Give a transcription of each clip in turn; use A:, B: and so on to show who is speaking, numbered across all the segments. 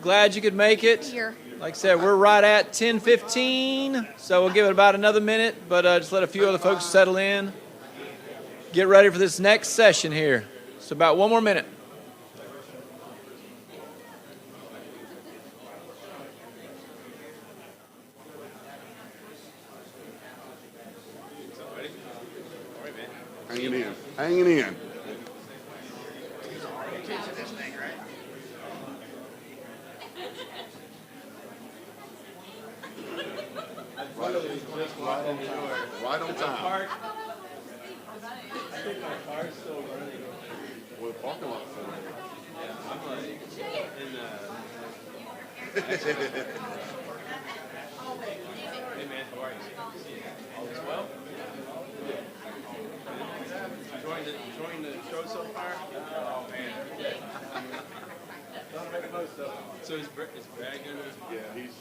A: Glad you could make it.
B: Here.
A: Like I said, we're right at 10:15, so we'll give it about another minute, but just let a few other folks settle in. Get ready for this next session here. It's about one more minute.
C: Hanging in. Right on time.
A: I think my car's still running.
C: Well, the parking lot's still there.
A: Yeah, I'm like Hey man, how are you? All is well? Enjoying the show so far? Oh man. Gotta make the most of it. So is Brad going to?
C: Yeah, he's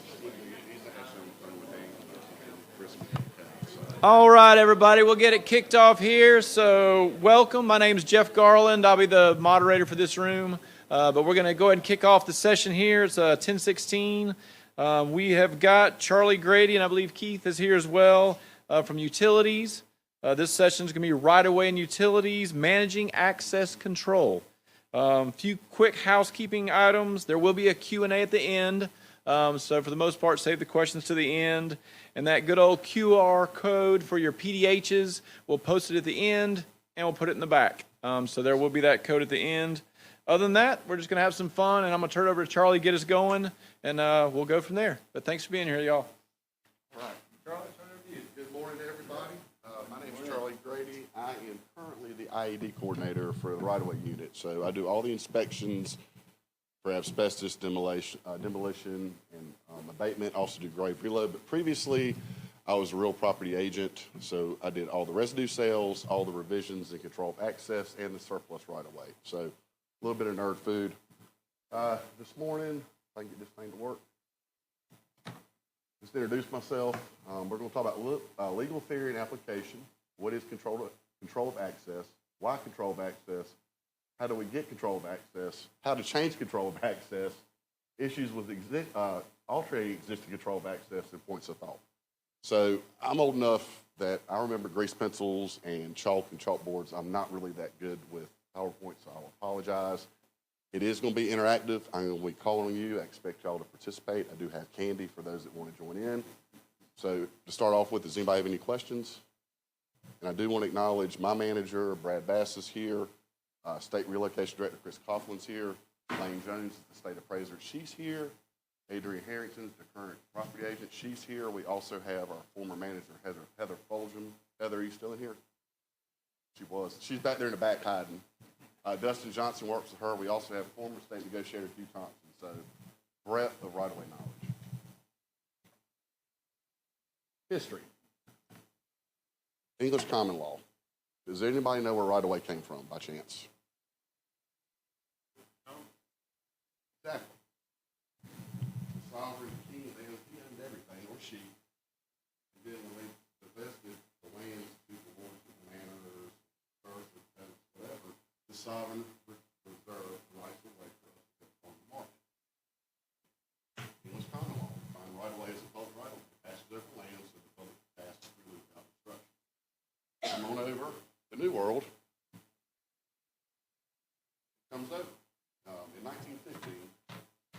C: actually fun with things and Christmas.
A: All right, everybody, we'll get it kicked off here. So welcome. My name's Jeff Garland. I'll be the moderator for this room. But we're going to go ahead and kick off the session here. It's 10:16. We have got Charlie Grady, and I believe Keith is here as well from Utilities. This session is going to be right-of-way and utilities, managing access control. A few quick housekeeping items. There will be a Q&A at the end. So for the most part, save the questions to the end. And that good old QR code for your PDHs, we'll post it at the end, and we'll put it in the back. So there will be that code at the end. Other than that, we're just going to have some fun, and I'm going to turn it over to Charlie to get us going, and we'll go from there. But thanks for being here, y'all.
C: All right. Charlie, turn it over to you. Good morning to everybody. My name is Charlie Grady. I am currently the IED coordinator for the right-of-way unit. So I do all the inspections for asbestos demolition and abatement, also do grave reload. But previously, I was a real property agent, so I did all the residue sales, all the revisions and control of access, and the surplus right-of-way. So a little bit of nerd food. This morning, if I can get this thing to work, just to introduce myself. We're going to talk about legal theory and application. What is control of access? Why control of access? How do we get control of access? How to change control of access? Issues with altering existing control of access and points of thought. So I'm old enough that I remember grease pencils and chalk and chalkboards. I'm not really that good with PowerPoint, so I'll apologize. It is going to be interactive. I'm going to be calling on you. I expect y'all to participate. I do have candy for those that want to join in. So to start off with, does anybody have any questions? And I do want to acknowledge my manager, Brad Bass, is here. State Relocation Director Chris Coughlin's here. Lane Jones is the state appraiser. She's here. Adrian Harrington is the current property agent. She's here. We also have our former manager, Heather Fulgham. Heather, are you still in here? She was. She's back there in the back hiding. Dustin Johnson works with her. We also have former state negotiator Hugh Thompson. So breadth of right-of-way knowledge. History. English common law. Does anybody know where right-of-way came from by chance? Exactly. The sovereign king, he owned everything, or she. And then when they divested the lands to the lords of the manors, earth, whatever, the sovereign reserved the rights of way for us to put on the market. English common law. Define right-of-way as a public right-of-way. Passes over land so the public passes through without obstruction. Come on over. The New World comes over. In 1915,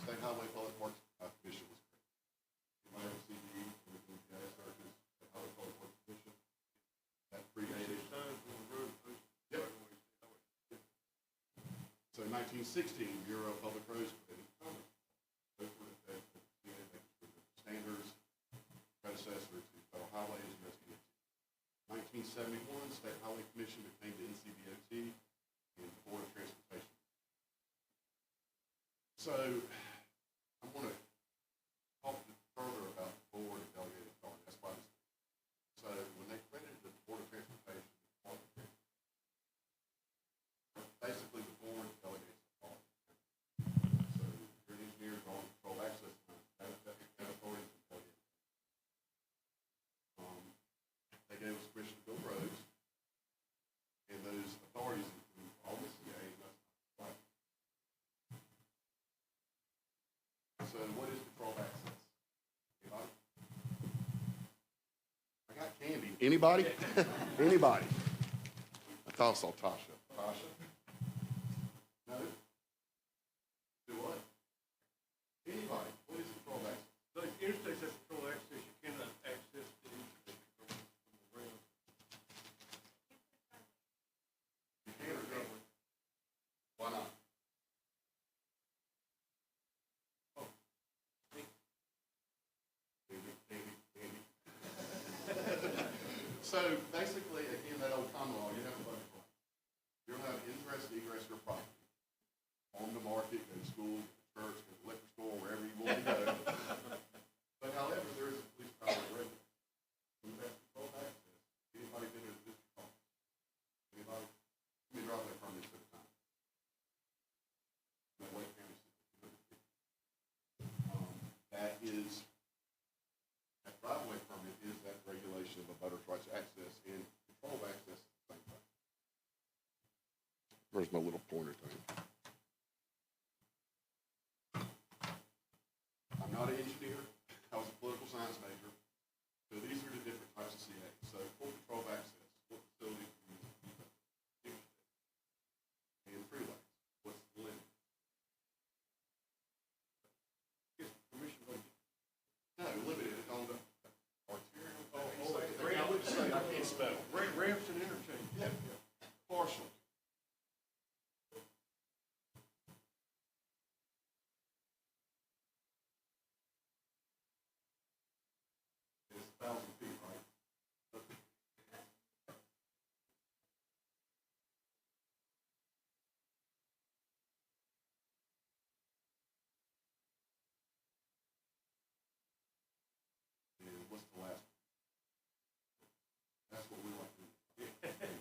C: State Highway Public Works Commission was created. Anybody ever see the gas circus, State Highway Public Works Commission? That predated. Yep. So in 1916, Bureau of Public Roads created Congress. Those were the standards predecessor to Federal Highways and USDOT. 1971, State Highway Commission became the NCDOT and the Board of Transportation. So I'm going to talk further about the board and delegated authority. That's why this. So when they created the Board of Transportation, basically the board delegates authority. So your engineers are on control access that authority to delegate. They gave us permission to build roads, and those authorities include all the CA, Anybody? Anybody? I thought I saw Tasha. Tasha? No? Do what? Anybody? What is control access?
B: The interstates have control access, you cannot access the interstate from the rail.
C: You can or can't? Why not? So basically, again, that old common law, you have a budget line. You'll have ingress, egress, your property. On the market, go to school, go to church, go to the liquor store, wherever you want to go. But however, there is a police power regulator. Who has control access? Anybody been in a district office? Anybody? Let me drop that permits at a time. No, Wake County system. That is, that driveway permit is that regulation of a butter's rights to access and control of access at the same time. Where's my little pointer thing? I'm not an engineer. I was a political science major. So these are the different types of CA. So full control of access, what facility can you use? And freeways, what's the limit?
B: Permission to
C: No, limited on the arterial. I would say I can't spell.
B: ramps and interchange.
C: Yeah, partial. It's 1,000 feet, right? And what's the last one? That's what we like to do.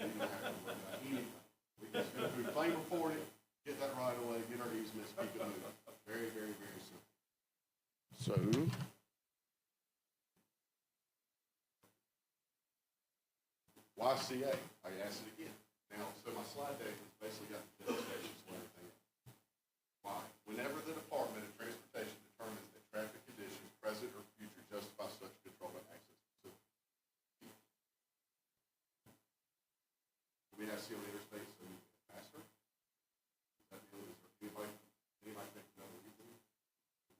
C: We don't have to worry about anything. We just go through, claim report it, get that right away, get our easements, keep it moving. Very, very, very simple. So. Why CA? I asked it again. Now, so my slide deck has basically got the demonstrations and everything. Why? Whenever the Department of Transportation determines that traffic conditions, present or future, justify such control and access facility. We have C on the interstate, so we get faster. Is that the is there anybody think no reason? We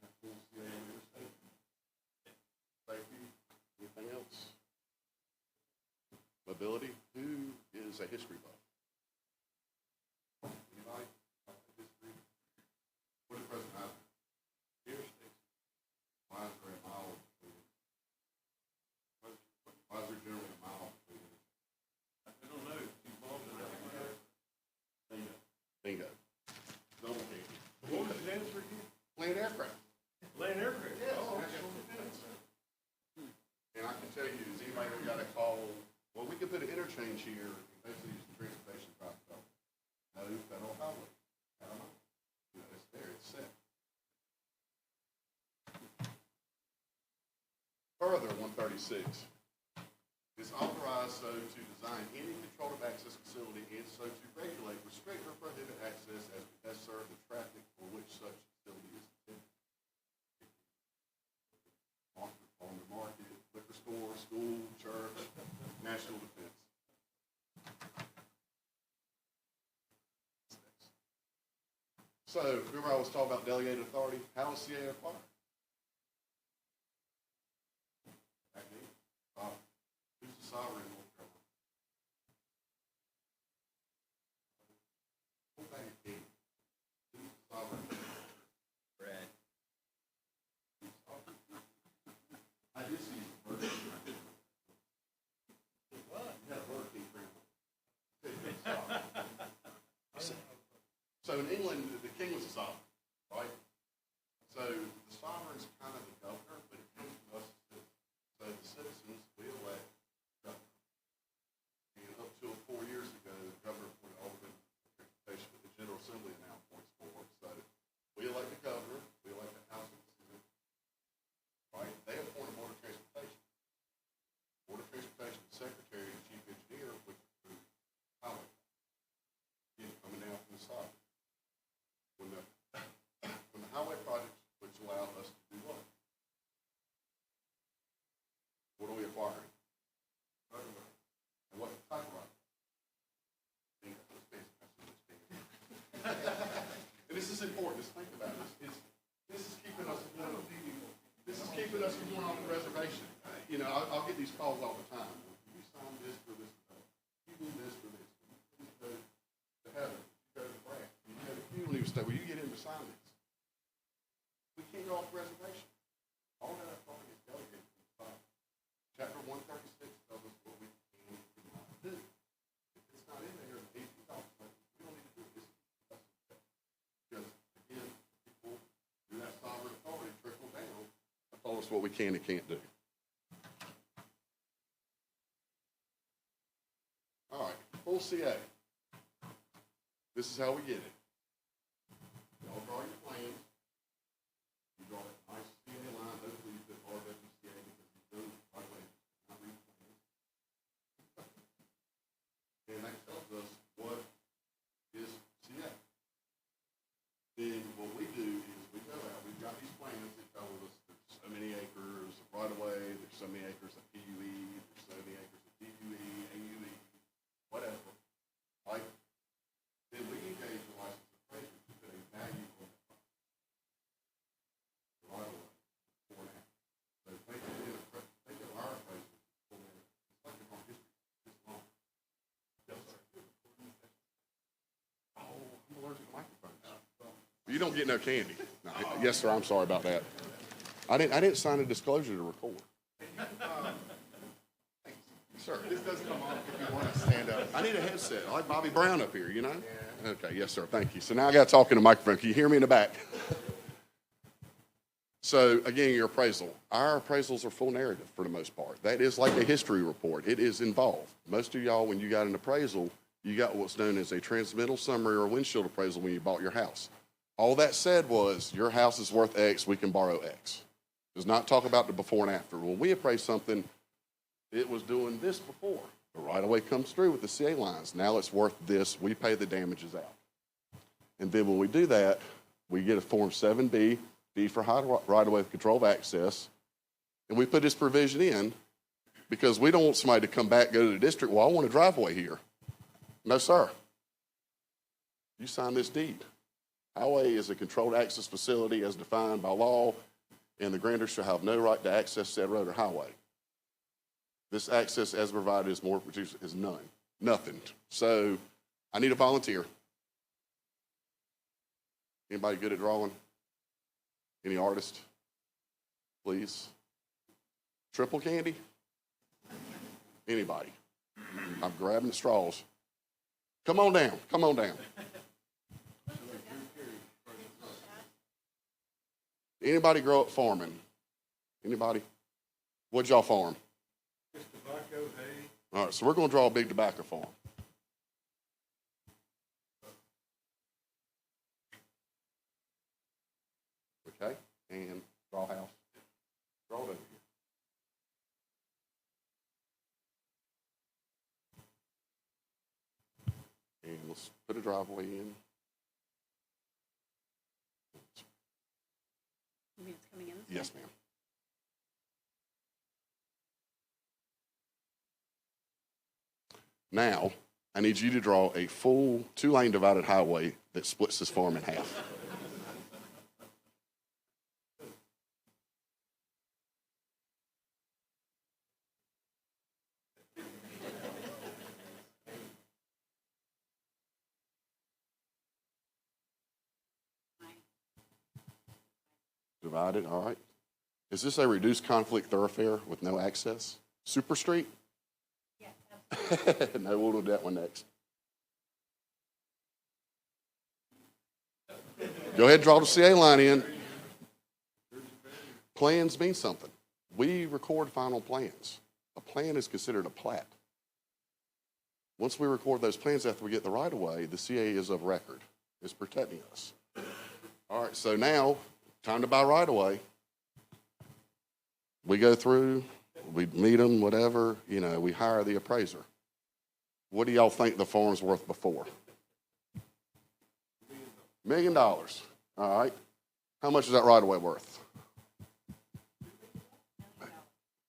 C: have full CA on the interstate. Safety, anything else? Mobility, who is a history buff? Anybody? History? What did President Eisenhower? Interstate. Why is there a mile between? Why is there generally a mile between?
B: I don't know, you involved in that.
C: Bingo. Bingo. Double candy.
B: What was his answer again?
C: Land aircraft.
B: Land aircraft.
C: Yes,
B: Oh,
C: national defense. And I can tell you, has anybody ever got a call, well, we could put an interchange here, and basically use the transportation traffic up. No federal highway. I don't know. You know, it's there, it's set. Further, 136 is authorized so to design any controlled access facility and so to regulate, restrict, or prohibit access as to best serve the traffic for which such facility is intended. On the market, liquor store, school, church, national defense. So, remember I was talking about delegated authority? How is CA acquired? Back then, who's the sovereign in North Carolina? Go back again. Who's the sovereign?
A: Brad.
C: I did see the bird. What? You had a bird king for So in England, the king was the sovereign, right? So the sovereign's kind of the governor, but it comes from us as citizens. So the citizens, we elect governor. And up till 4 years ago, the governor appointed aldermen for transportation, but the General Assembly now appoints four. So we elect the governor, we elect the House of Senate, right? They appoint a board of transportation. Board of Transportation, the secretary and chief engineer, which approves highway. Again, coming down from the sovereign. When the highway projects, which allow us to do what? us from going off the reservation. You know, I'll get these calls all the time. You sign this for this, you do this for this. You go to Heather, you go to Brad, you go to community stuff. Will you get him to sign this? We can't go off the reservation. All that authority is delegated to the Bible. Chapter 136 tells us what we can and cannot do. If it's not in there, the 18th talks about it. We don't need to do this. Because, again, people do that sovereign authority trickle down. Told us what we can and can't do. All right, full CA. This is how we get it. Y'all draw your plans. You draw a nice CA line. Hopefully you put RWCA because you don't, by the way, not read plans. And that tells us what is CA. Then what we do is we go out, we've got these plans that tell us there's so many acres of right of way, there's so many acres of PUE, there's so many acres of DUE, AUE, whatever. Right? Then we engage the license appraiser to put a value on the property. Right of way, before and after. So they get our appraisal before and after. It's like our history this long. Yes, sir. Oh, I'm allergic to microphones. You don't get no candy. No, yes, sir. I'm sorry about that. I didn't sign a disclosure to record. Sir, this doesn't come off if you want to stand up. I need a headset. I like Bobby Brown up here, you know? Yeah. Okay, yes, sir. Thank you. So now I got to talk in the microphone. Can you hear me in the back? So, again, your appraisal. Our appraisals are full narrative for the most part. That is like a history report. It is involved. Most of y'all, when you got an appraisal, you got what's known as a transmittal summary or windshield appraisal when you bought your house. All that said was, your house is worth X, we can borrow X. Does not talk about the before and after. When we appraise something, it was doing this before. The right-of-way comes through with the CA lines. Now it's worth this. We pay the damages out. And then when we do that, we get a Form 7B, D for right-of-way with control of access, and we put this provision in because we don't want somebody to come back, go to the district, well, I want a driveway here. No, sir. You sign this deed. Highway is a controlled access facility as defined by law, and the grantor shall have no right to access said road or highway. This access as provided is more is none. Nothing. So I need a volunteer. Anybody good at drawing? Any artist? Please. Triple candy? Anybody? I'm grabbing the straws. Come on down. Come on down. Anybody grow up farming? Anybody? What'd y'all farm?
B: Just tobacco, hay.
C: All right, so we're going to draw a big tobacco farm. Okay, and draw a house. Draw it over here. And let's put a driveway in.
D: You mean it's coming in?
C: Yes, ma'am. Now, I need you to draw a full 2-lane divided highway that splits this farm in half. Divided, all right. Is this a reduced conflict thoroughfare with no access? Super Street?
D: Yes,
C: No, we'll do that one next. Go ahead and draw the CA line in. Plans mean something. We record final plans. A plan is considered a plat. Once we record those plans after we get the right-of-way, the CA is of record. It's protecting us. All right, so now, time to buy right-of-way. We go through, we meet them, whatever, we hire the appraiser. What do y'all think the farm's worth before? $1 million. All right. How much is that right-of-way worth? $1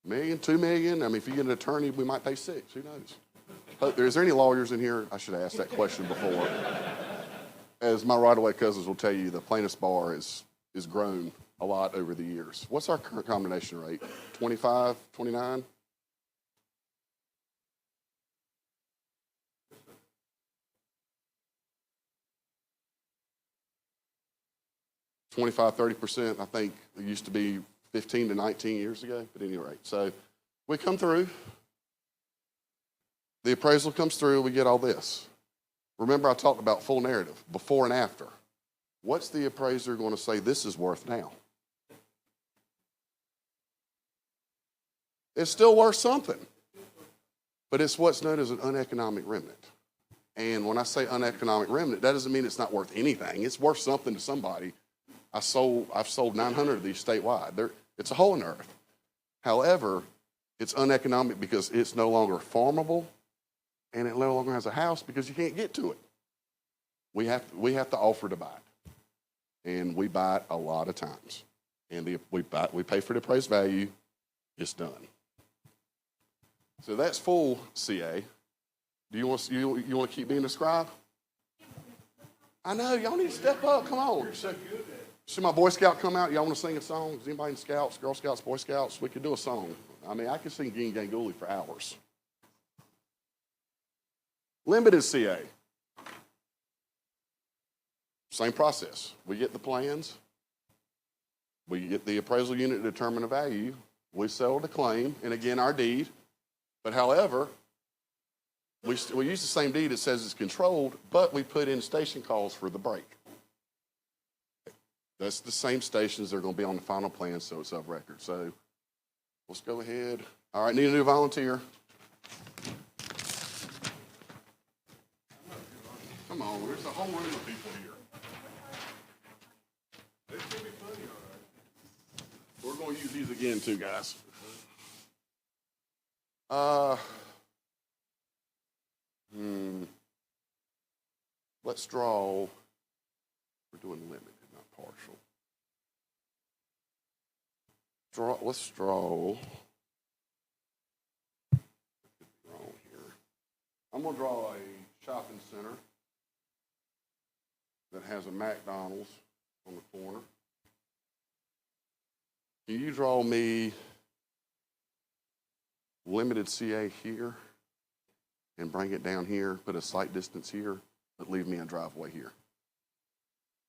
C: million, $2 million? I mean, if you get an attorney, we might pay $6 million. Who knows? Is there any lawyers in here? I should have asked that question before. As my right-of-way cousins will tell you, the plaintiff's bar is grown a lot over the years. What's our current combination rate? 25, 29? $25, 30%. I think it used to be 15 to 19 years ago, but at any rate. So we come through. The appraisal comes through. We get all this. Remember, I talked about full narrative, before and after. What's the appraiser going to say this is worth now? It's still worth something, but it's what's known as an uneconomic remnant. And when I say uneconomic remnant, that doesn't mean it's not worth anything. It's worth something to somebody. I've sold 900 of these statewide. It's a hole in the earth. However, it's uneconomic because it's no longer farmable, and it no longer has a house because you can't get to it. We have to offer to buy it, and we buy it a lot of times. And we pay for the appraised value. It's done. So that's full CA. Do you want to keep being a scribe? I know y'all need to step up. Come on. See my Boy Scout come out. Y'all want to sing a song? Is anybody in Scouts, Girl Scouts, Boy Scouts? We could do a song. I mean, I could sing Ging Ganguli for hours. Limited CA. Same process. We get the plans. We get the appraisal unit to determine the value. We settle the claim, and again, our deed. But however, we use the same deed that says it's controlled, but we put in station calls for the break. That's the same stations that are going to be on the final plan, so it's of record. So let's go ahead. All right, need a new volunteer. Come on, there's a whole room of people here. They should be funny, all right. We're going to use these again, too, guys. Let's draw. We're doing limited, not partial. Let's draw. Wrong here. I'm going to draw a shopping center that has a McDonald's on the corner. Can you draw me limited CA here and bring it down here, put a slight distance here, but leave me a driveway here?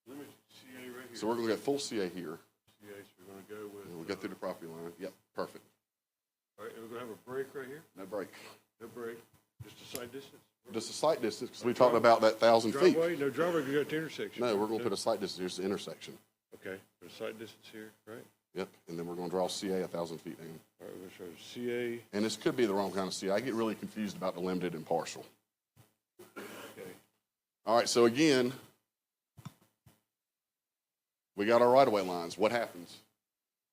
B: Limited CA right here.
C: So we're going to get full CA here.
B: CA, so we're going to go with.
C: And we'll get through the property line. Yep, perfect.
B: All right, and we're going to have a break right here?
C: No break.
B: No break, just a side distance?
C: Just a slight distance, because we talked about that 1,000 feet.
B: Driveway? No driveway, we got the intersection.
C: No, we're going to put a slight distance. Here's the intersection.
B: Okay, put a side distance here, right?
C: Yep, and then we're going to draw CA 1,000 feet down.
B: All right, we're going to show CA.
C: And this could be the wrong kind of CA. I get really confused about the limited and partial.
B: Okay.
C: All right, so again, we got our right-of-way lines. What happens?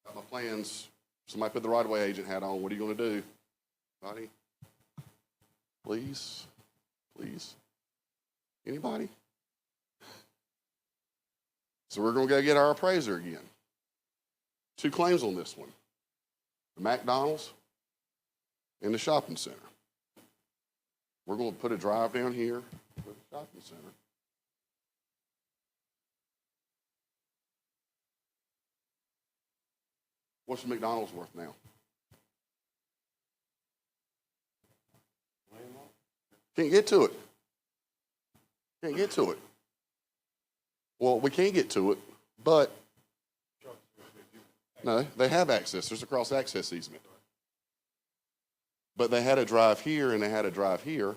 C: Got my plans. Somebody put the right-of-way agent hat on. What are you going to do? Anybody? Please? Please? Anybody? So we're going to go get our appraiser again. 2 claims on this one. The McDonald's and the shopping center. We're going to put a drive down here for the shopping center. What's the McDonald's worth now? Can't get to it. Can't get to it. Well, we can get to it, but no, they have access. There's a cross-access easement. But they had a drive here and they had a drive here.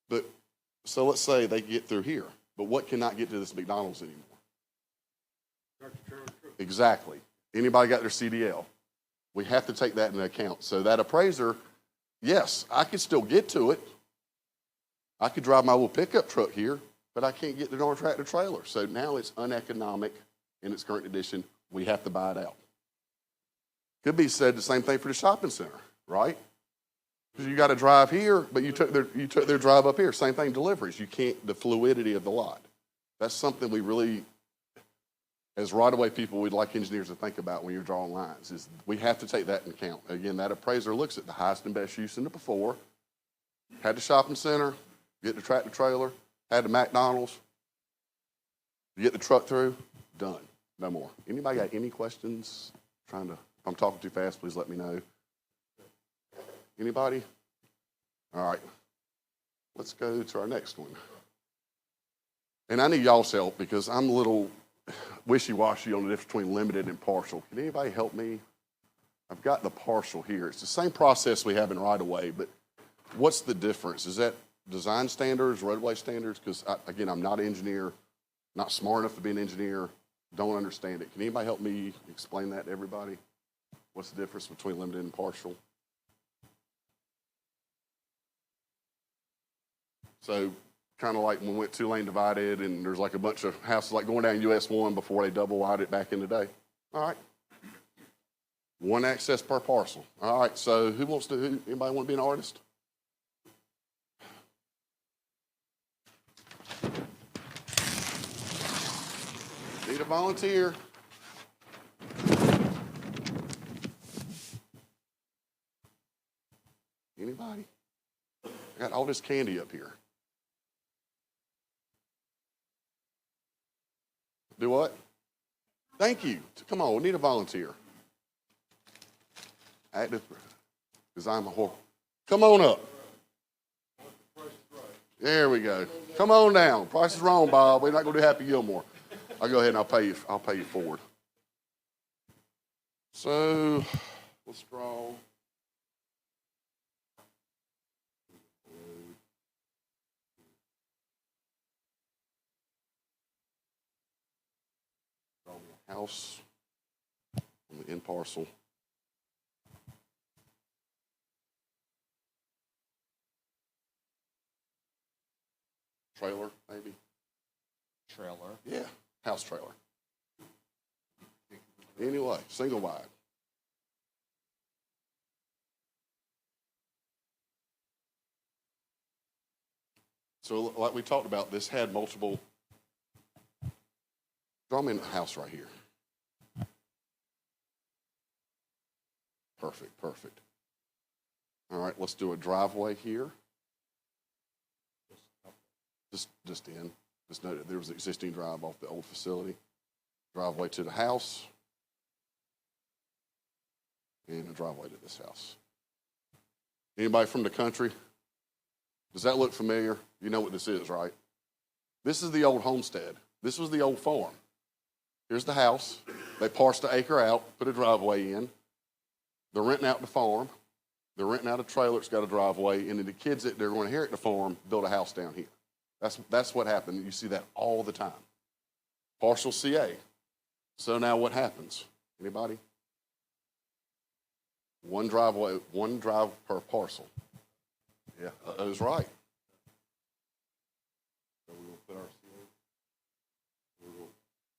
C: But so let's say they get through here. But what cannot get to this McDonald's anymore? Exactly. Anybody got their CDL? We have to take that into account. So that appraiser, yes, I could still get to it. I could drive my little pickup truck here, but I can't get the darn tractor trailer. So now it's uneconomic in its current condition. We have to buy it out. Could be said the same thing for the shopping center, right? Because you got to drive here, but you took their drive up here. Same thing, deliveries. You can't, the fluidity of the lot. That's something we really, as right-of-way people, we'd like engineers to think about when you're drawing lines, is we have to take that into account. Again, that appraiser looks at the highest and best use in the before, had the shopping center, get the tractor trailer, had the McDonald's, you get the truck through, done. No more. Anybody got any questions? If I'm talking too fast, please let me know. Anybody? All right. Let's go to our next one. And I need y'all's help because I'm a little wishy-washy on the difference between limited and partial. Can anybody help me? I've got the partial here. It's the same process we have in right-of-way, but what's the difference? Is that design standards, roadway standards? Because, again, I'm not an engineer, not smart enough to be an engineer, don't understand it. Can anybody help me explain that to everybody? What's the difference between limited and partial? So kind of like when we went two-lane divided and there's like a bunch of houses like going down US 1 before they double wide it back in the day. All right. One access per parcel. All right, so anybody want to be an artist? Need a volunteer. Anybody? I got all this candy up here. Do what? Thank you. Come on, we need a volunteer. Active design my whole. Come on up. There we go. Come on down. Price is wrong, Bob. We're not going to do Happy Gilmore. I'll go ahead and I'll pay you forward. So let's draw. Draw the house on the end parcel. Trailer, maybe.
E: Trailer.
C: Yeah, house trailer. Anyway, single wide. So like we talked about, this had multiple. Draw me in the house right here. Perfect, perfect. All right, let's do a driveway here. Just in. Just note that there was an existing drive off the old facility. Driveway to the house. And a driveway to this house. Anybody from the country? Does that look familiar? You know what this is, right? This is the old homestead. This was the old farm. Here's the house. They parsed the acre out, put a driveway in. They're renting out the farm. They're renting out a trailer that's got a driveway. And then the kids that they're going to inherit the farm build a house down here. That's what happened. You see that all the time. Partial CA. So now what happens? Anybody? One drive per parcel. Yeah, that was right. So we're going to put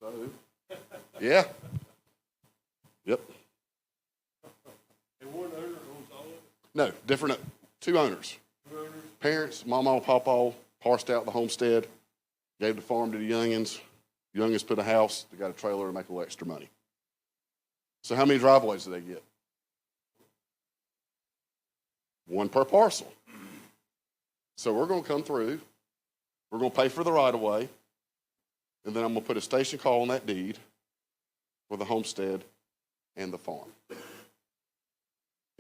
C: our CA. Yeah. Yep.
B: And one owner owns all of it?
C: No, different. Two owners. Parents, mama, papa, parsed out the homestead, gave the farm to the youngins. Youngins put a house, they got a trailer to make a little extra money. So how many driveways do they get? One per parcel. So we're going to come through, we're going to pay for the right-of-way, and then I'm going to put a station call on that deed for the homestead and the farm.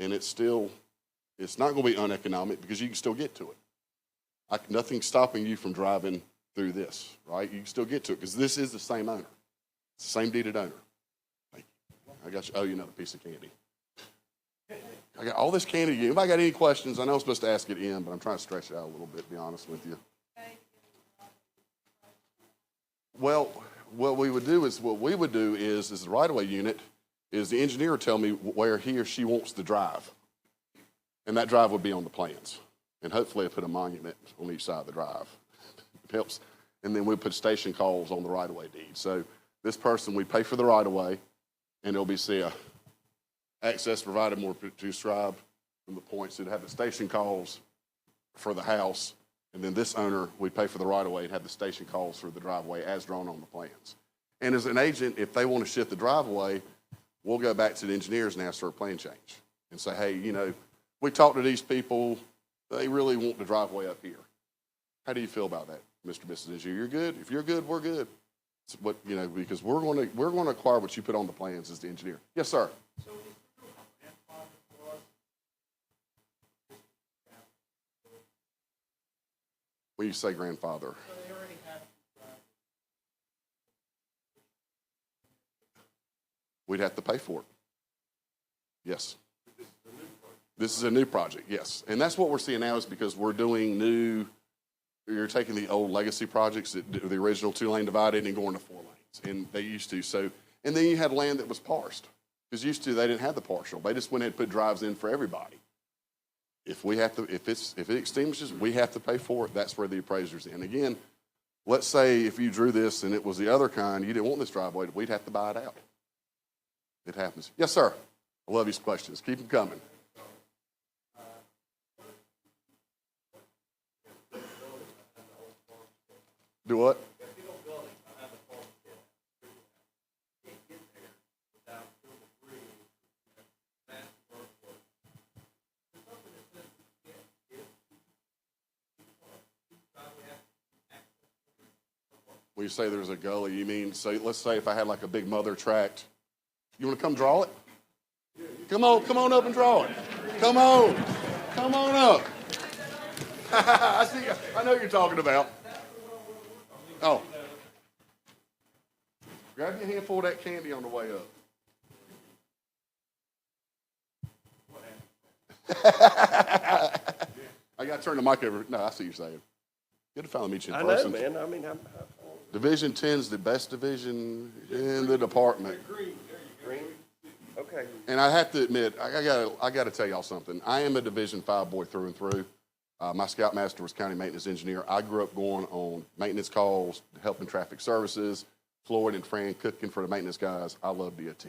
C: And it's not going to be uneconomic because you can still get to it. Nothing's stopping you from driving through this, right? You can still get to it because this is the same owner. It's the same deeded owner. Thank you. I got you. Oh, you another piece of candy. I got all this candy. Anybody got any questions? I know I'm supposed to ask it in, but I'm trying to stretch it out a little bit, to be honest with you. Well, what we would do is the right-of-way unit is the engineer would tell me where he or she wants to drive. And that drive would be on the plans. And hopefully I put a monument on each side of the drive. It helps. And then we put station calls on the right-of-way deed. So this person, we pay for the right-of-way, and it'll be access provided more to describe from the points that have the station calls for the house. And then this owner, we pay for the right-of-way and have the station calls for the driveway as drawn on the plans. And as an agent, if they want to shift the driveway, we'll go back to the engineers and ask for a plan change and say, hey, we talked to these people. They really want the driveway up here. How do you feel about that, Mr. and Mrs. Engineer? You're good? If you're good, we're good. It's what, you know, because we're going to acquire what you put on the plans as the engineer. Yes, sir. When you say grandfather. We'd have to pay for it. Yes. This is a new project, yes. And that's what we're seeing now is because we're doing new, you're taking the old legacy projects, the original 2-lane divided and going to 4 lanes. And they used to. So, and then you had land that was parsed. Because used to, they didn't have the partial. They just went ahead and put drives in for everybody. If we have to, if it extinguishes, we have to pay for it. That's where the appraiser's in. Again, let's say if you drew this and it was the other kind, you didn't want this driveway, we'd have to buy it out. It happens. Yes, sir. I love these questions. Keep them coming. Do what? When you say there's a gully, you mean, say, let's say if I had like a big mother tract, you want to come draw it? Come on up and draw it. Come on up. I know what you're talking about. Oh. Grab your handful of that candy on the way up. I got to turn the mic over. No, I see what you're saying. Good to finally meet you in person.
E: I know, man. I mean,
C: Division 10 is the best division in the department.
E: green. Okay.
C: And I have to admit, I got to tell y'all something. I am a Division 5 boy through and through. My scoutmaster was county maintenance engineer. I grew up going on maintenance calls, helping traffic services, Floyd and Fran cooking for the maintenance guys. I love DOT.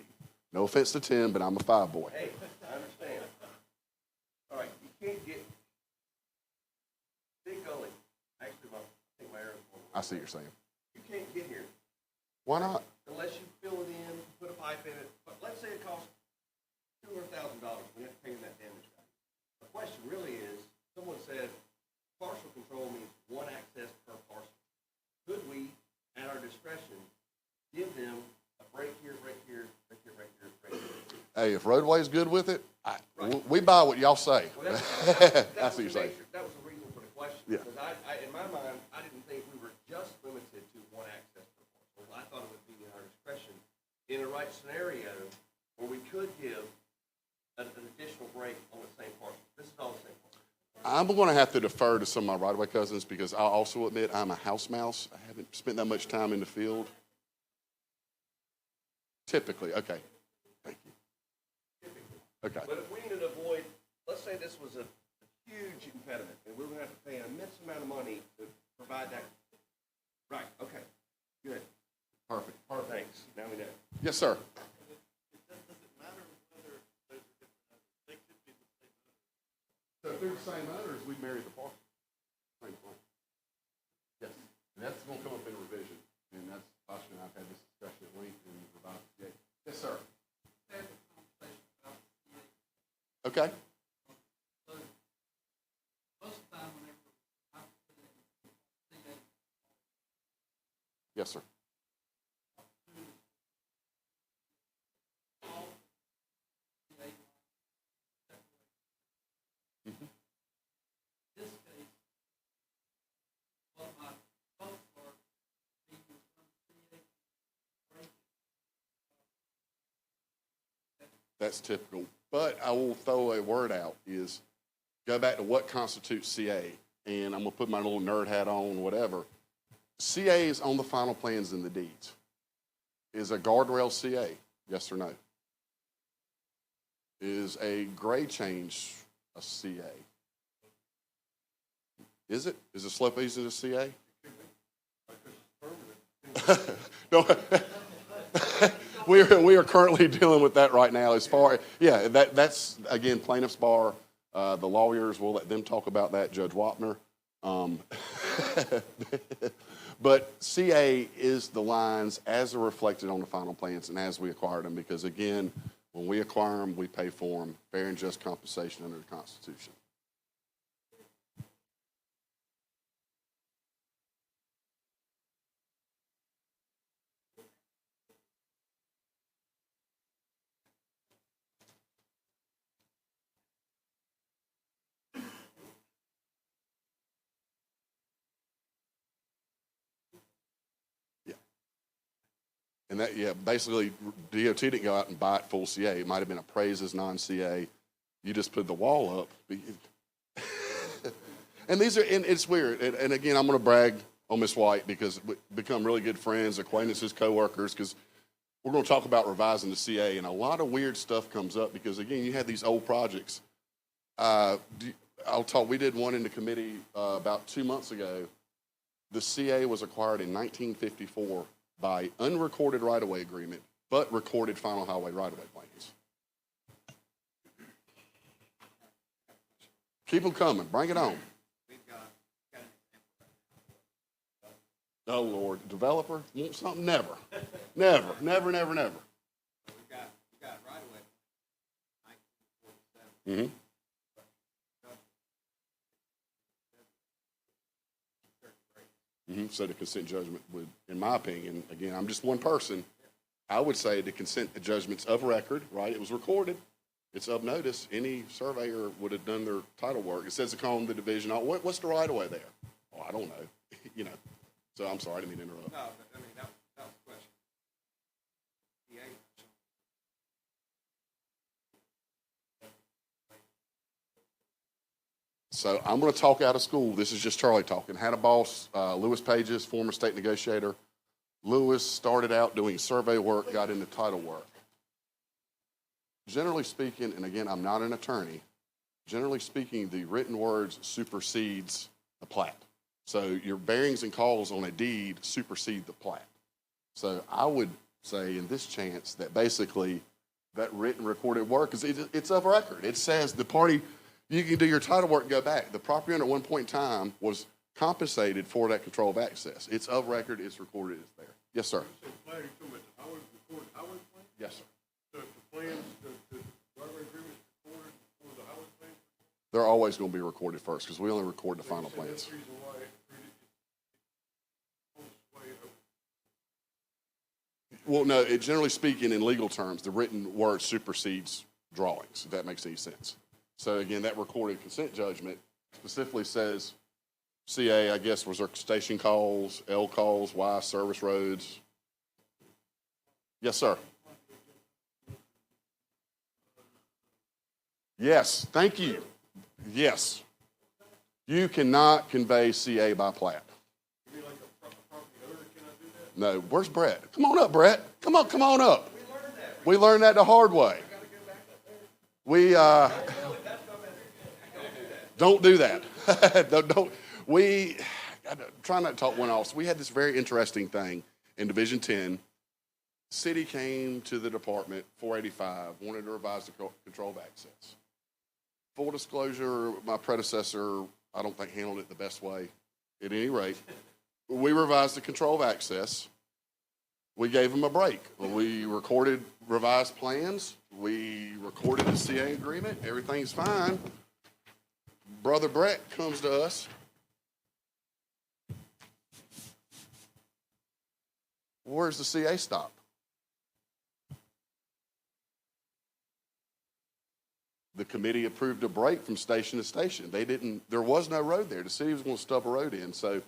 C: No offense to Tim, but I'm a 5 boy.
E: Hey, I understand. All right, you can't get Big Gully. Actually, I think my arrow's going.
C: I see what you're saying.
E: You can't get here
C: Why not?
E: unless you fill it in, put a pipe in it. But let's say it costs $200,000. We have to pay that damage value. The question really is, someone said partial control means one access per parcel. Could we, at our discretion, give them a break here, break here, break here, break here, break here?
C: Hey, if roadway's good with it, we buy what y'all say.
E: Well,
C: I see what you're saying.
E: That was the reason for the question.
C: Yeah.
E: Because I, in my mind, I didn't think we were just limited to one access per parcel. I thought it would be in our discretion in the right scenario where we could give an additional break on the same parcel. This is all the same parcel.
C: I'm going to have to defer to some of my right-of-way cousins because I'll also admit I'm a house mouse. I haven't spent that much time in the field. Typically, okay. Thank you. Okay.
E: But if we need to avoid, let's say this was a huge impediment and we were going to have to pay an immense amount of money to provide that. Right, okay, good.
C: Perfect.
E: Thanks. Now we know.
C: Yes, sir. So if they're the same owners, we marry the parcel. Same thing. Yes. And that's going to come up in revision. And that's, Tasha and I've had this discussion at length and revised the CA. Yes, sir. Okay. Yes, sir. That's typical. But I will throw a word out is go back to what constitutes CA. And I'm going to put my little nerd hat on, whatever. CA is on the final plans in the deeds. Is a guardrail CA? Yes or no? Is a grade change a CA? Is it? Is a slope easement a CA? No. We are currently dealing with that right now. As far, yeah, that's again plaintiff's bar. The lawyers, we'll let them talk about that. Judge Wapner. But CA is the lines as they're reflected on the final plans and as we acquired them. Because again, when we acquire them, we pay for them. Fair and just compensation under the Constitution. And that, yeah, basically DOT didn't go out and buy it full CA. It might have been appraised as non-CA. You just put the wall up. And these are, and it's weird. And again, I'm going to brag on Miss White because we become really good friends, acquaintances, coworkers, because we're going to talk about revising the CA, and a lot of weird stuff comes up because, again, you had these old projects. We did one in the committee about 2 months ago. The CA was acquired in 1954 by unrecorded right-of-way agreement, but recorded final highway right-of-way plans. Keep them coming. Bring it on. Oh, Lord. Developer? Want something? Never. Never. Never, never, never.
E: We got right away.
C: Mm-hmm. Mm-hmm. So the consent judgment would, in my opinion, again, I'm just one person, I would say the consent judgment's of record, right? It was recorded. It's of notice. Any surveyor would have done their title work. It says it on the division. What's the right of way there? Oh, I don't know. You know. So I'm sorry, I didn't mean to interrupt.
E: No, but I mean, that was the question.
C: So I'm going to talk out of school. This is just Charlie talking. Had a boss, Lewis Pages, former state negotiator. Lewis started out doing survey work, got into title work. Generally speaking, and again, I'm not an attorney, generally speaking, the written words supersedes the plat. So your bearings and calls on a deed supersede the plat. So I would say in this chance that basically that written recorded work, is it's of record. It says the party, you can do your title work and go back. The property owner at one point in time was compensated for that control of access. It's of record, it's recorded, it's there. Yes, sir.
B: So plan, you talking about the highway, recorded highway plan?
C: Yes, sir.
B: So if the plans, the right-of-way agreement is recorded before the highway plan?
C: They're always going to be recorded first because we only record the final
B: So
C: plans.
B: that's the reason why it's on its way over.
C: Well, no, generally speaking, in legal terms, the written word supersedes drawings, if that makes any sense. So again, that recorded consent judgment specifically says CA, I guess, was there station calls, L calls, Y service roads. Yes, sir. Yes, thank you. Yes. You cannot convey CA by plat.
B: You mean like a property owner cannot do that?
C: No, where's Brett? Come on up, Brett. Come on up. We learned that the hard way. We don't do that. We try not to talk one off. So we had this very interesting thing in Division 10. City came to the department, 485, wanted to revise the control of access. Full disclosure, my predecessor, I don't think handled it the best way. At any rate, we revised the control of access. We gave them a break. We recorded revised plans. We recorded the CA agreement. Everything's fine. Brother Brett comes to us. Where's the CA stop? The committee approved a break from station to station. There was no road there. The city was going to stub a road in. So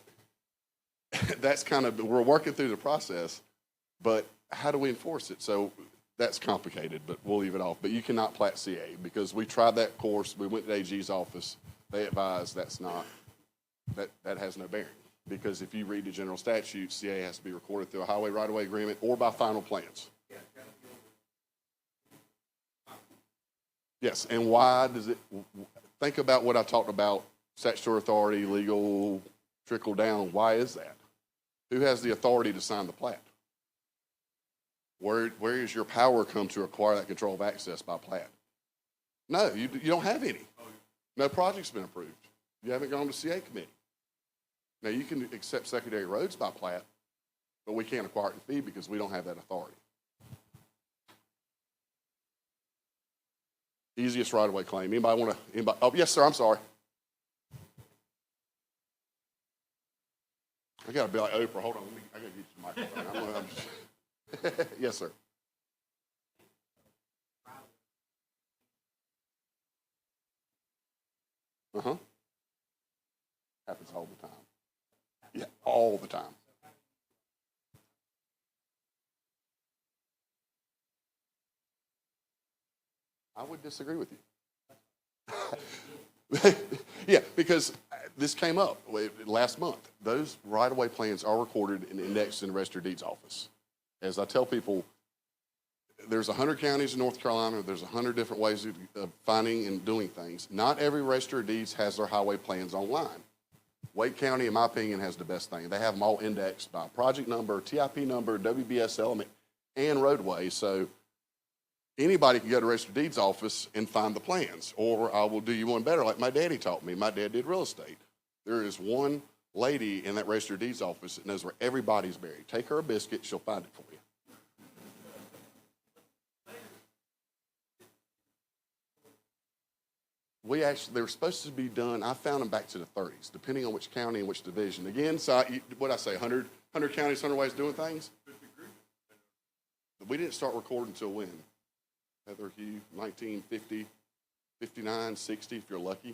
C: that's we're working through the process, but how do we enforce it? So that's complicated, but we'll leave it off. But you cannot plat CA because we tried that course. We went to AG's office. They advised that has no bearing. Because if you read the general statute, CA has to be recorded through a highway right-of-way agreement or by final plans. Yes, and why does it, think about what I talked about, statutory authority, legal, trickle down. Why is that? Who has the authority to sign the plat? Where is your power come to acquire that control of access by plat? No, you don't have any. No project's been approved. You haven't gone to CA committee. Now, you can accept secondary roads by plat, but we can't acquire it in fee because we don't have that authority. Easiest right-of-way claim. Anybody? Oh, yes, sir, I'm sorry. I got to be like Oprah. Hold on. I got to get you the microphone. Yes, sir. Uh-huh. Happens all the time. Yeah, all the time. I would disagree with you. Yeah, because this came up last month. Those right-of-way plans are recorded and indexed in the Register of Deeds office. As I tell people, there's 100 counties in North Carolina. There's 100 different ways of finding and doing things. Not every Register of Deeds has their highway plans online. Wake County, in my opinion, has the best thing. They have them all indexed by project number, TIP number, WBS element, and roadway. So anybody can go to Register of Deeds office and find the plans. Or I will do you one better, like my daddy taught me. My dad did real estate. There is one lady in that Register of Deeds office that knows where everybody's buried. Take her a biscuit, she'll find it for you. They were supposed to be done, I found them back to the 30s, depending on which county and which division. Again, so what I say, 100 counties, 100 ways of doing things? We didn't start recording until when? Heather Hugh, 1950, 59, 60, if you're lucky.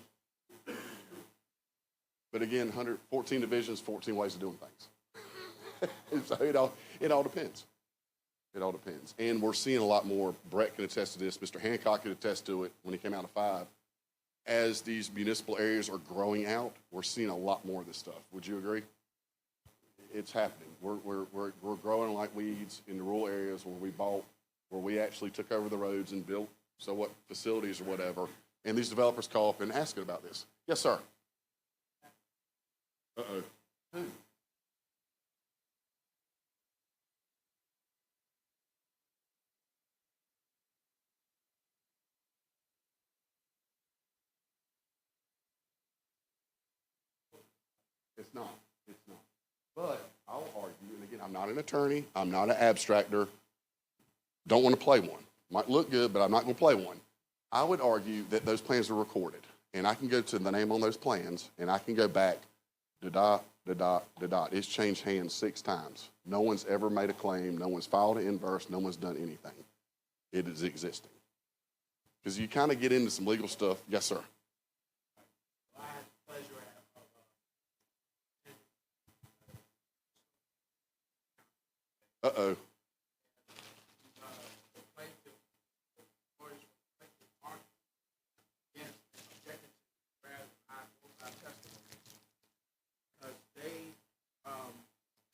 C: But again, 14 divisions, 14 ways of doing things. So it all depends. It all depends. And we're seeing a lot more. Brett can attest to this. Mr. Hancock could attest to it when he came out of 5. As these municipal areas are growing out, we're seeing a lot more of this stuff. Would you agree? It's happening. We're growing like weeds in the rural areas where we actually took over the roads and built facilities or whatever. And these developers call up and ask about this. Yes, sir. Uh-oh. Who? It's not. But I'll argue, and again, I'm not an attorney. I'm not an abstractor. Don't want to play one. Might look good, but I'm not going to play one. I would argue that those plans are recorded. And I can go to the name on those plans, and I can go back, da-dot. It's changed hands 6 times. No one's ever made a claim. No one's filed an inverse. No one's done anything. It is existing. Because you kind of get into some legal stuff. Yes, sir. Uh-oh.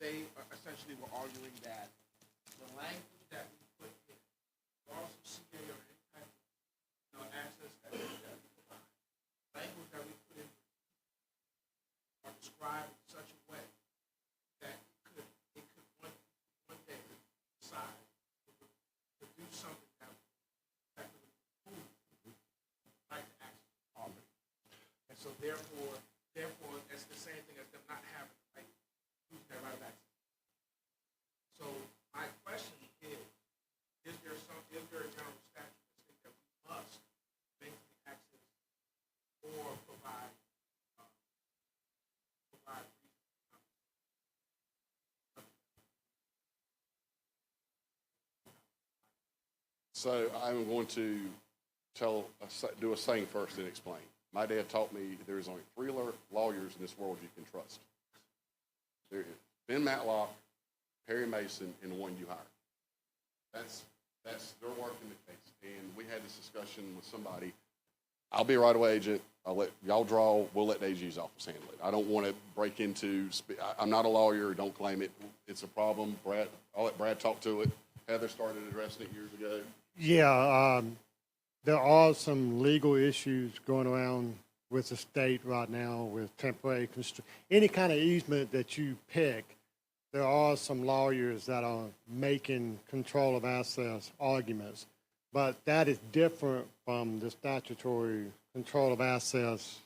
F: They essentially were arguing that the language that we put in, also CA or any type of access that we provide, language that we put in are described in such a way that it could one day decide to do something that would effectively improve right to access to property. And so therefore, it's the same thing as them not having the right to use their right of access. So my question is there a general statute that states that we must maintain access or provide
C: So I'm going to do a saying first and explain. My dad taught me there's only 3 lawyers in this world you can trust. There is Ben Matlock, Perry Mason, and the one you hired. They're working the case. And we had this discussion with somebody. I'll be a right-of-way agent. I'll let y'all draw. We'll let the AG's office handle it. I don't want to break into. I'm not a lawyer. Don't claim it. It's a problem. I'll let Brad talk to it. Heather started addressing it years ago.
B: Yeah, there are some legal issues going around with the state right now with temporary any kind of easement that you pick. There are some lawyers that are making control of access arguments, but that is different from the statutory control of access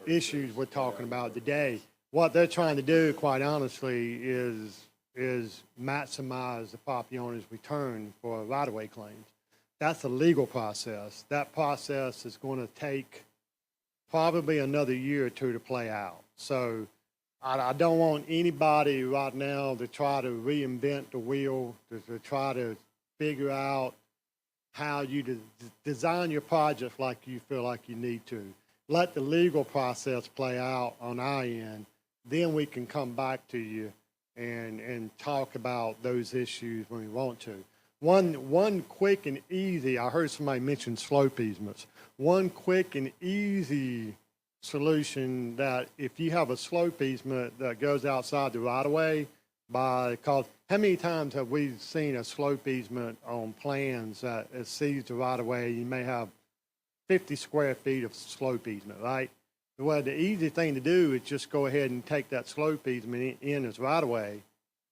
B: issues we're talking about today. What they're trying to do, quite honestly, is maximize the property owner's return for right-of-way claims. That's a legal process. That process is going to take probably another year or 2 to play out. So I don't want anybody right now to try to reinvent the wheel, to try to figure out how you design your project like you feel like you need to. Let the legal process play out on our end. Then we can come back to you and talk about those issues when we want to. One quick and easy, I heard somebody mention slope easements. One quick and easy solution that if you have a slope easement that goes outside the right of way, because how many times have we seen a slope easement on plans that exceeds the right of way? You may have 50 square feet of slope easement, right? Well, the easy thing to do is just go ahead and take that slope easement in as right of way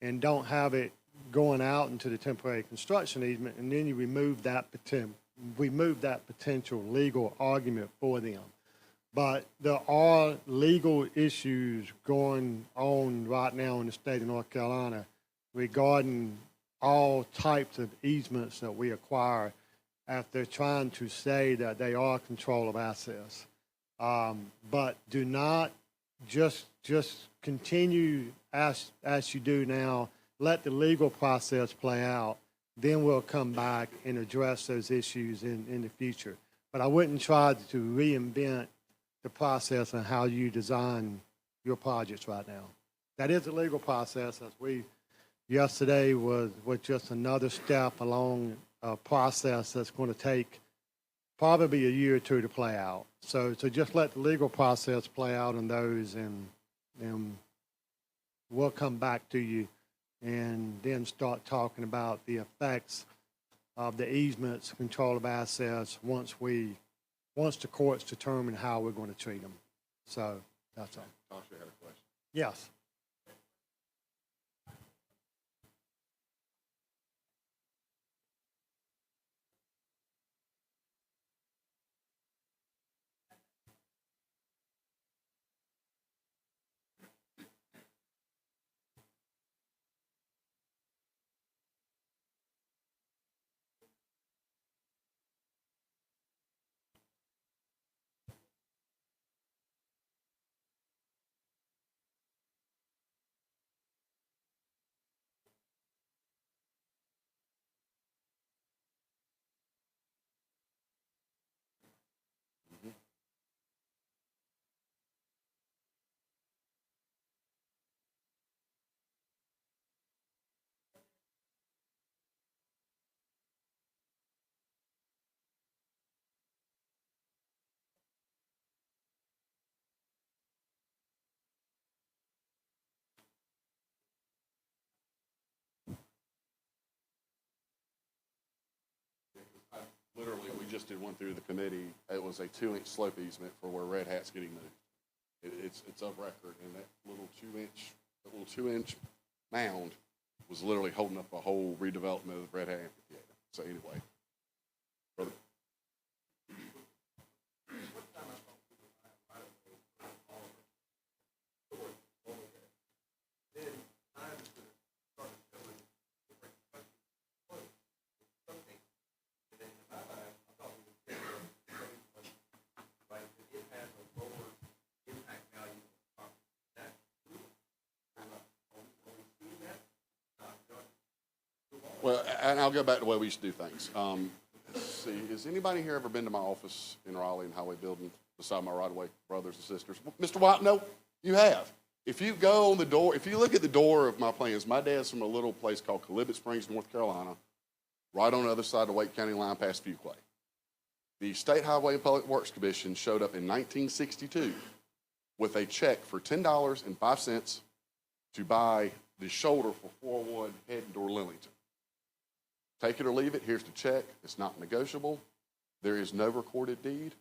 B: and don't have it going out into the temporary construction easement, and then you remove that potential legal argument for them. But there are legal issues going on right now in the state of North Carolina regarding all types of easements that we acquire after trying to say that they are control of access. But do not just continue as you do now. Let the legal process play out. Then we'll come back and address those issues in the future. But I wouldn't try to reinvent the process and how you design your projects right now. That is a legal process. Yesterday was just another step along a process that's going to take probably a year or two to play out. So just let the legal process play out on those, and we'll come back to you and then start talking about the effects of the easements, control of assets, once the courts determine how we're going to treat them. So that's all.
C: Tasha had a question.
B: Yes.
C: Literally, we just did one through the committee. It was a 2-inch slope easement for where Red Hat's getting moved. It's of record, and that little 2-inch mound was literally holding up a whole redevelopment of Red Hat Amphitheater. So anyway, brother. Well, and I'll go back to the way we used to do things. Let's see, has anybody here ever been to my office in Raleigh in Highway Building beside my right-of-way brothers and sisters? Mr. White, no, you have. If you go on the door, if you look at the door of my plans, my dad's from a little place called Calibbet Springs, North Carolina, right on the other side of the Wake County line past Fuquay. The State Highway and Public Works Commission showed up in 1962 with a check for $10.05 to buy the shoulder for 401 Head and Door Lillington. Take it or leave it. Here's the check. It's not negotiable. There is no recorded deed.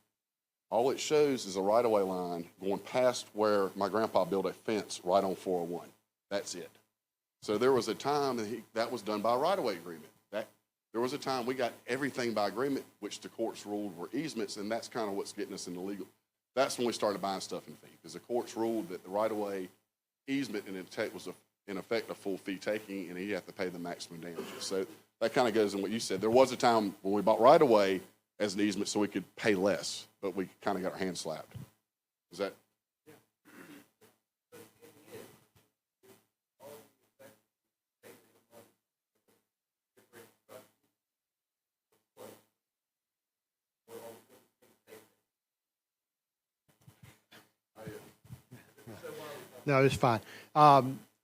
C: All it shows is a right-of-way line going past where my grandpa built a fence right on 401. That's it. So there was a time that was done by a right-of-way agreement. There was a time we got everything by agreement, which the courts ruled were easements, and that's kind of what's getting us into legal. That's when we started buying stuff in fee, because the courts ruled that the right-of-way easement was in effect a full fee taking, and you have to pay the maximum damages. So that kind of goes in what you said. There was a time when we bought right-of-way as an easement so we could pay less, but we kind of got our hands slapped. Is that?
B: No, it's fine.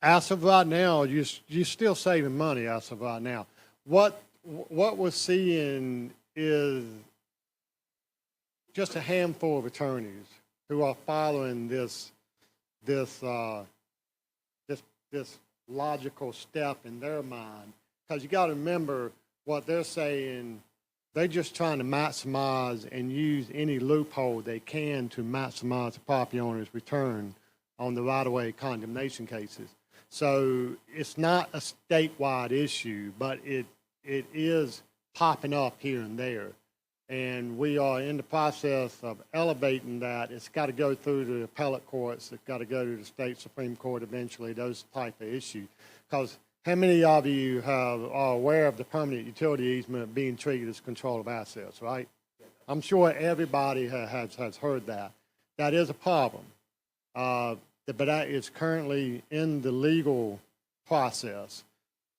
B: As of right now, you're still saving money as of right now. What what we're seeing is just a handful of attorneys who are following this logical step in their mind. Because you got to remember what they're saying. They're just trying to maximize and use any loophole they can to maximize the property owner's return on the right-of-way condemnation cases. So it's not a statewide issue, but it is popping up here and there. And we are in the process of elevating that. It's got to go through the appellate courts. It's got to go to the state Supreme Court eventually, those type of issues. Because how many of you are aware of the permanent utility easement being treated as control of assets, right? I'm sure everybody has heard that. That is a problem. But that is currently in the legal process.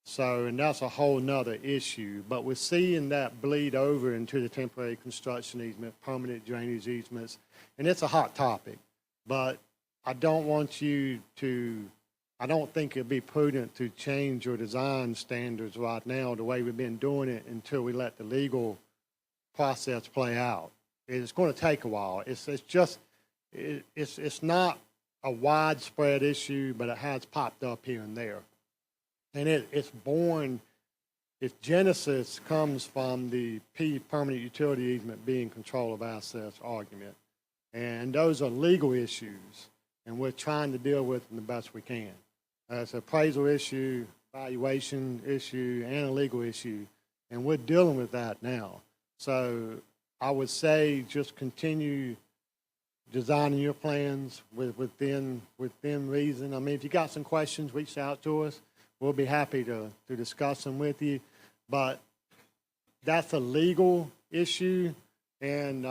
B: So, and that's a whole nother issue. But we're seeing that bleed over into the temporary construction easement, permanent drainage easements, and it's a hot topic. But I don't want you to, I don't think it'd be prudent to change your design standards right now the way we've been doing it until we let the legal process play out. It's going to take a while. It's not a widespread issue, but it has popped up here and there. And its genesis comes from the permanent utility easement being control of assets argument. And those are legal issues, and we're trying to deal with them the best we can. It's an appraisal issue, valuation issue, and a legal issue, and we're dealing with that now. So I would say just continue designing your plans within reason. I mean, if you got some questions, reach out to us. We'll be happy to discuss them with you. But that's a legal issue, and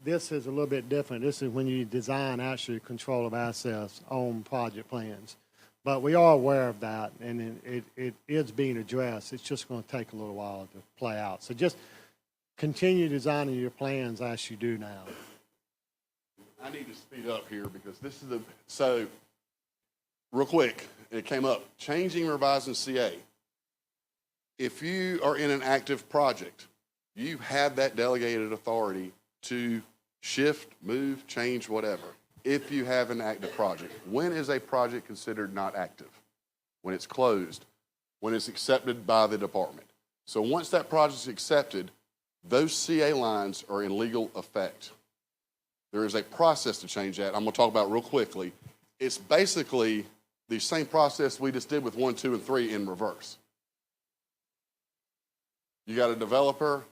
B: this is a little bit different. This is when you design actually control of assets on project plans. But we are aware of that, and it is being addressed. It's just going to take a little while to play out. So just continue designing your plans as you do now.
C: I need to speed up here because this is so real quick, it came up, changing, revising CA. If you are in an active project, you have that delegated authority to shift, move, change, whatever, if you have an active project. When is a project considered not active? When it's closed, when it's accepted by the department. So once that project is accepted, those CA lines are in legal effect. There is a process to change that. I'm going to talk about it real quickly. It's basically the same process we just did with 1, 2, and 3 in reverse. You got a developer,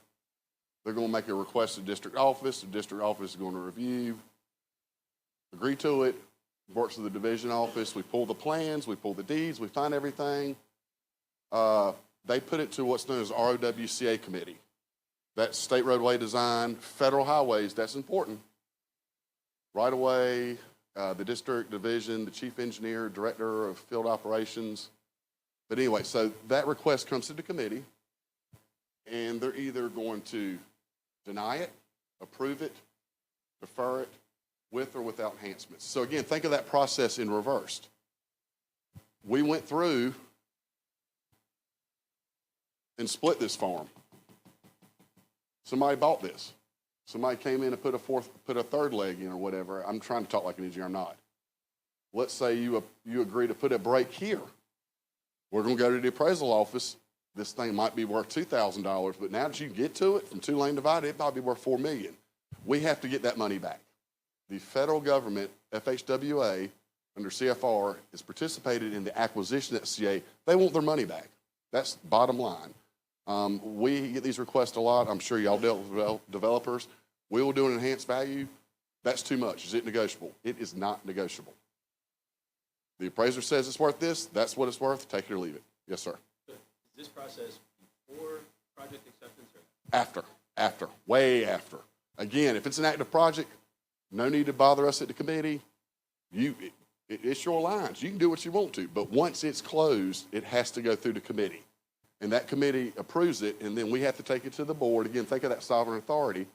C: they're going to make a request to district office. The district office is going to review, agree to it, works with the division office. We pull the plans, we pull the deeds, we find everything. They put it to what's known as ROWCA committee. That's state roadway design, federal highways, that's important. Right away, the district division, the chief engineer, director of field operations. But anyway, so that request comes to the committee, and they're either going to deny it, approve it, defer it, with or without enhancements. So again, think of that process in reversed. We went through and split this farm. Somebody bought this. Somebody came in and put a third leg in or whatever. I'm trying to talk like an engineer, I'm not. Let's say you agree to put a break here. We're going to go to the appraisal office. This thing might be worth $2,000, but now that you get to it from 2-lane divided, it might be worth $4 million. We have to get that money back. The federal government, FHWA, under CFR, is participated in the acquisition of CA. They want their money back. That's bottom line. We get these requests a lot. I'm sure y'all dealt with developers. We will do an enhanced value. That's too much. Is it negotiable? It is not negotiable. The appraiser says it's worth this. That's what it's worth. Take it or leave it. Yes, sir.
G: So is this process before project acceptance or
C: After, way after. Again, if it's an active project, no need to bother us at the committee. It's your lines. You can do what you want to. But once it's closed, it has to go through the committee. And that committee approves it, and then we have to take it to the board. Again, think of that sovereign authority.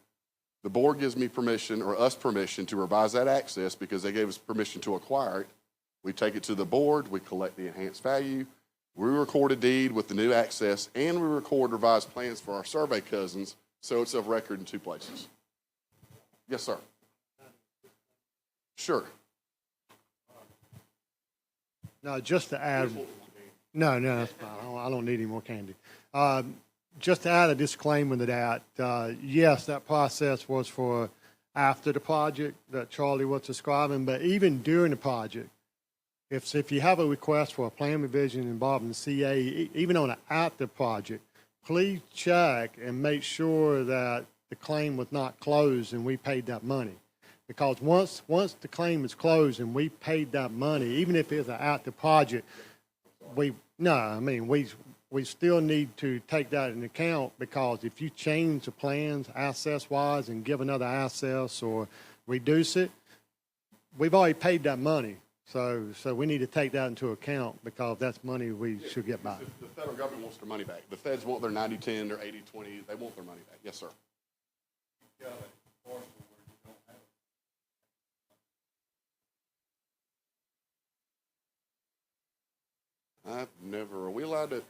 C: The board gives me permission, or us permission, to revise that access because they gave us permission to acquire it. We take it to the board, we collect the enhanced value, We record a deed with the new access, and we record revised plans for our survey cousins, so it's of record in two places. Yes, sir. Sure.
B: No, just to add, no, that's fine. I don't need any more candy. Just to add a disclaimer to that, yes, that process was for after the project that Charlie was describing, but even during the project, if you have a request for a plan revision involving the CA, even on an active project, please check and make sure that the claim was not closed and we paid that money. Because once the claim is closed and we paid that money, even if it's an active project, we still need to take that into account, because if you change the plans access-wise and give another access or reduce it, we've already paid that money. So we need to take that into account, because that's money we should get back.
C: The federal government wants their money back. The feds want their 90-10, their 80-20. They want their money back. Yes, sir. Are we allowed to,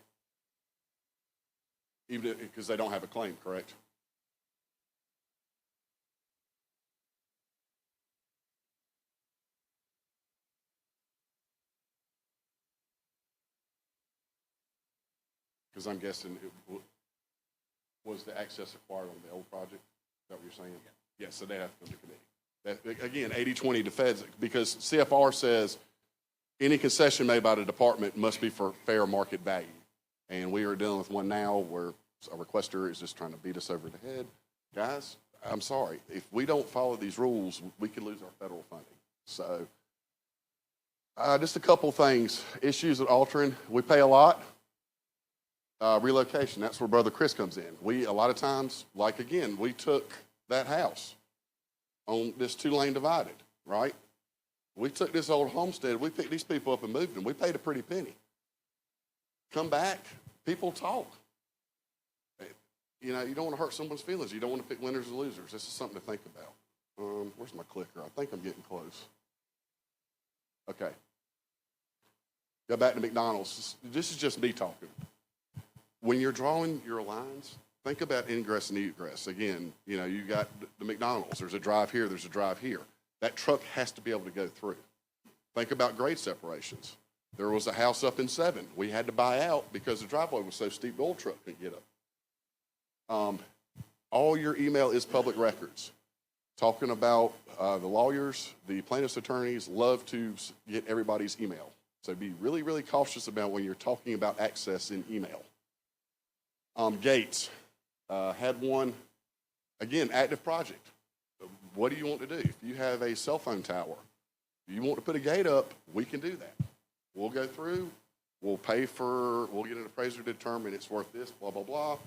C: even because they don't have a claim, correct? Because I'm guessing was the access acquired on the old project? Is that what you're saying? Yeah. Yes, so they have to come to committee. That, again, 80-20 to feds, because CFR says any concession made by the department must be for fair market value. And we are dealing with one now where a requester is just trying to beat us over the head. Guys, I'm sorry. If we don't follow these rules, we could lose our federal funding. So just a couple things. Issues at Altrin, we pay a lot. Relocation, that's where Brother Chris comes in. We, a lot of times, like again, we took that house on this 2-lane divided, right? We took this old homestead, we picked these people up and moved them. We paid a pretty penny. Come back, people talk. You know, you don't want to hurt someone's feelings. You don't want to pick winners or losers. This is something to think about. Where's my clicker? I think I'm getting close. Okay. Go back to McDonald's. This is just me talking. When you're drawing your lines, think about ingress and egress. Again, you know, you got the McDonald's. There's a drive here. There's a drive here. That truck has to be able to go through. Think about grade separations. There was a house up in 7. We had to buy out because the driveway was so steep the old truck couldn't get up. All your email is public records. Talking about the lawyers, the plaintiff's attorneys love to get everybody's email. So be really, really cautious about when you're talking about access in email. Gates, had one, again, active project. What do you want to do? If you have a cell phone tower, you want to put a gate up, we can do that. We'll go through, we'll get an appraiser to determine it's worth this, blah, blah, blah.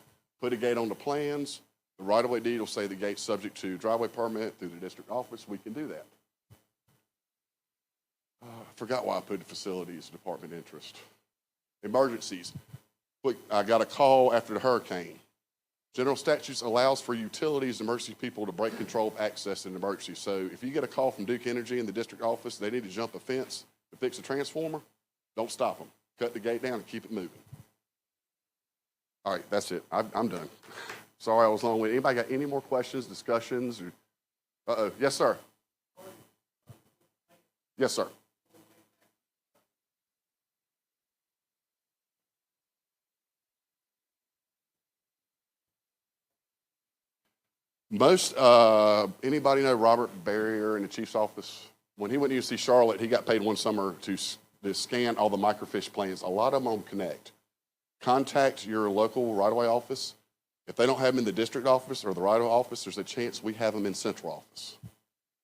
C: Put a gate on the plans. The right-of-way deed will say the gate's subject to driveway permit through the district office. We can do that. I forgot why I put facilities department interest. Emergencies. Quick, I got a call after the hurricane. General statutes allows for utilities, emergency people to break control of access in an emergency. So if you get a call from Duke Energy in the district office, they need to jump a fence to fix a transformer, don't stop them. Cut the gate down and keep it moving. All right, that's it. I'm done. Sorry I was long-winded. Anybody got any more questions, discussions? Uh-oh. Yes, sir. Yes, sir. Anybody know Robert Barrier in the chief's office? When he went to UC Charlotte, he got paid one summer to scan all the microfiche plans, a lot of them on Connect. Contact your local right-of-way office. If they don't have them in the district office or the right-of-way office, there's a chance we have them in central office.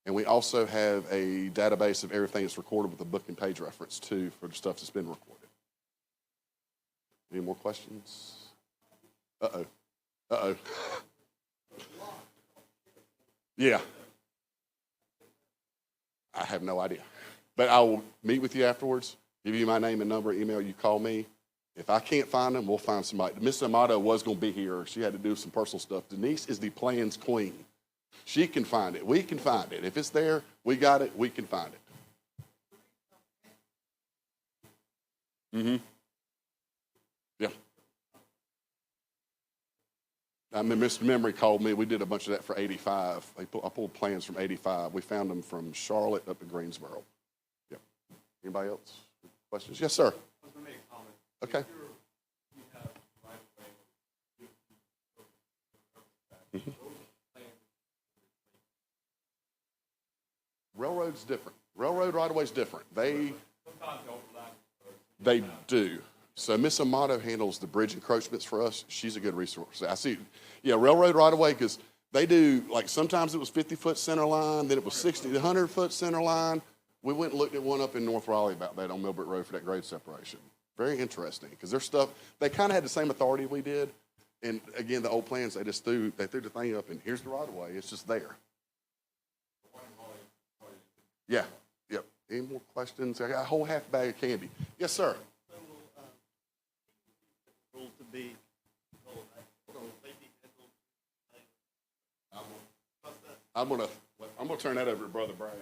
C: And we also have a database of everything that's recorded with a book and page reference, too, for the stuff that's been recorded. Any more questions? Uh-oh. Uh-oh. Yeah. I have no idea. But I will meet with you afterwards, give you my name and number, email, you call me. If I can't find them, we'll find somebody. Miss Amato was going to be here. She had to do some personal stuff. Denise is the plans queen. She can find it. We can find it. If it's there, we got it, we can find it. I mean, Mr. Memory called me. We did a bunch of that for 85. I pulled plans from 85. We found them from Charlotte up to Greensboro. Yep. Anybody else? Questions? Yes, sir.
H: I was going to make a comment.
C: Okay.
H: If you have right of way,
C: Railroad's different. Railroad right-of-way is different.
H: sometimes they overlap.
C: They do. So Miss Amato handles the bridge encroachments for us. She's a good resource. I see, yeah, railroad right-of-way, because they do, like, sometimes it was 50-foot center line, then it was 60, 100-foot center line. We went and looked at one up in North Raleigh about that on Milbert Road for that grade separation. Very interesting, because their stuff, they kind of had the same authority we did. And again, the old plans, they threw the thing up, and here's the right-of-way. It's just there. Yeah, yep. Any more questions? I got a whole half bag of candy. Yes, sir.
G: Rules to be.
C: I'm gonna turn that over to Brother Brad.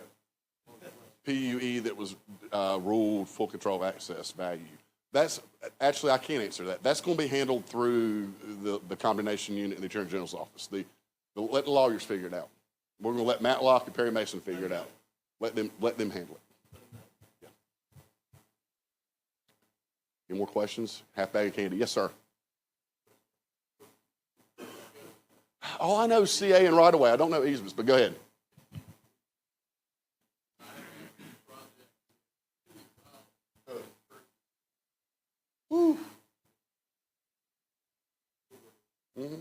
C: PUE that was ruled full control of access value. That's actually, I can't answer that. That's going to be handled through the combination unit in the Attorney General's office. Let the lawyers figure it out. We're going to let Matlock and Perry Mason figure it out. Let them handle it. Yeah. Any more questions? Half bag of candy. Yes, sir. Oh, I know CA and right away. I don't know easements, but go ahead. Woo. Mm-hmm.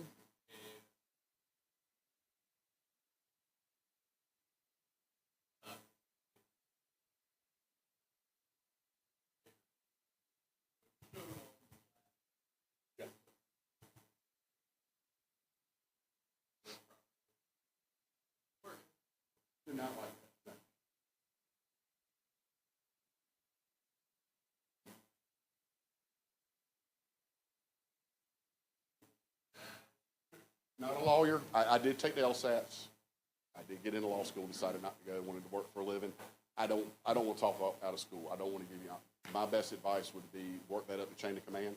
C: Not like that. Not a lawyer. I did take the LSATs. I did get into law school, decided not to go, wanted to work for a living. I don't want to talk out of school. I don't want to give you, my best advice would be work that up the chain of command.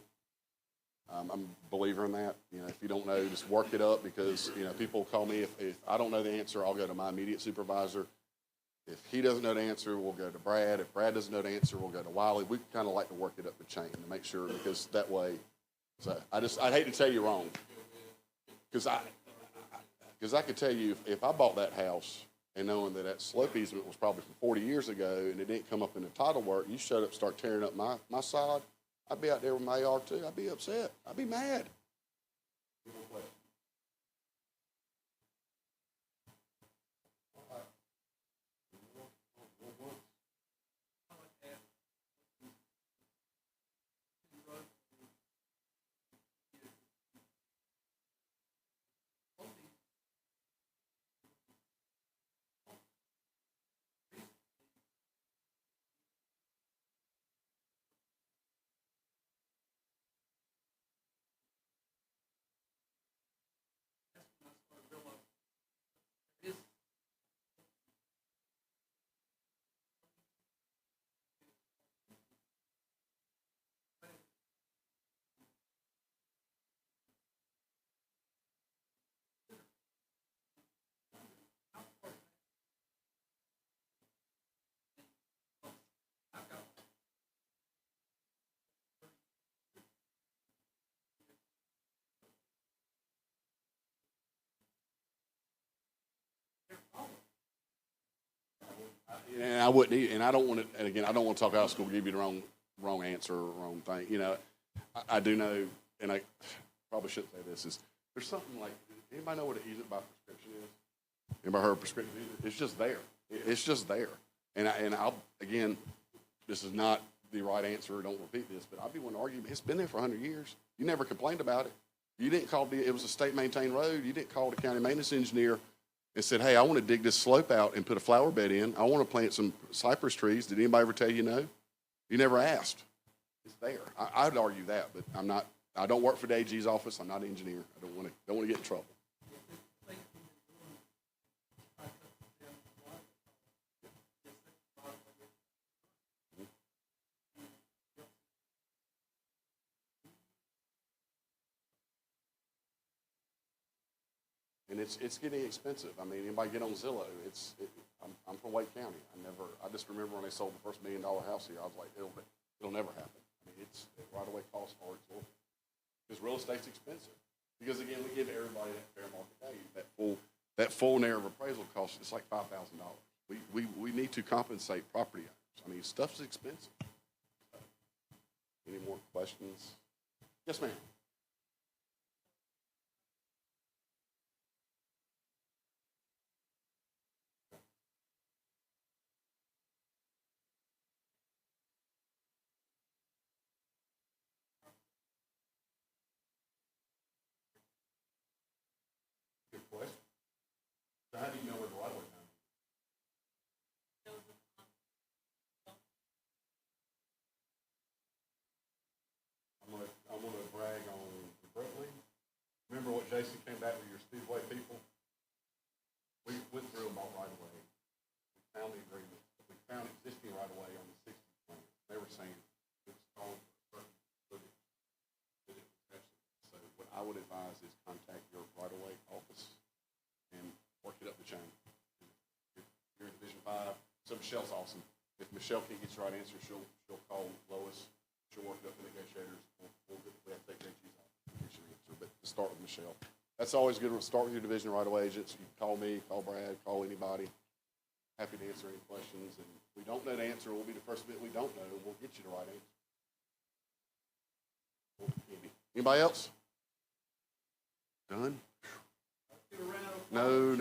C: I'm a believer in that. You know, if you don't know, just work it up, because, you know, people call me. If I don't know the answer, I'll go to my immediate supervisor. If he doesn't know the answer, we'll go to Brad. If Brad doesn't know the answer, we'll go to Wiley. We kind of like to work it up the chain to make sure, because that way, so I'd hate to tell you wrong, because I could tell you, if I bought that house and knowing that slope easement was probably from 40 years ago and it didn't come up in the title work, you showed up and start tearing up my side, I'd be out there with my AR too. I'd be upset. I'd be mad. And I wouldn't, and I don't want to, and again, I don't want to talk out of school, give you the wrong answer or wrong thing. You know, I do know, and I probably shouldn't say this, is there's something like, anybody know what an easement by prescription is? Anybody heard of prescription easement? It's just there. It's just there. And I'll, again, this is not the right answer, don't repeat this, but I'll be one to argue, it's been there for 100 years. You never complained about it. You didn't call, it was a state maintained road. You didn't call the county maintenance engineer and said, hey, I want to dig this slope out and put a flower bed in. I want to plant some cypress trees. Did anybody ever tell you no? You never asked. It's there. I'd argue that, but I'm not, I don't work for the AG's office. I'm not an engineer. I don't want to get in trouble. And it's getting expensive. I mean, anybody get on Zillow, I'm from Wake County. I just remember when they sold the first $1 million house here, I was like, it'll never happen. I mean, right-of-way costs are exorbitant. Because real estate's expensive. Because again, we give everybody that fair market value. That full narrative appraisal cost, it's like $5,000. We need to compensate property owners. I mean, stuff's expensive. Any more questions? Yes, ma'am. Good question. So how do you know where the right of way is? I'm gonna brag on Brooklyn. Remember what Jason came back with your Speedway people? We went through and bought right of way. We found the agreement. We found existing right of way on the 60 plan. They were saying it was called for a certain footage that it was actually. So what I would advise is contact your right of way office and work it up the chain. If you're in Division 5, so Michelle's awesome. If Michelle can't get the right answer, she'll call Lois. She'll work it up to negotiators. We have to take JG's off. Get your answer, but to start with Michelle. That's always good. Start with your division right away agents. You can call me, call Brad, call anybody. Happy to answer any questions. And if we don't know the answer, we'll be the first bit we don't know. We'll get you the right answer. Anybody else? Done? No.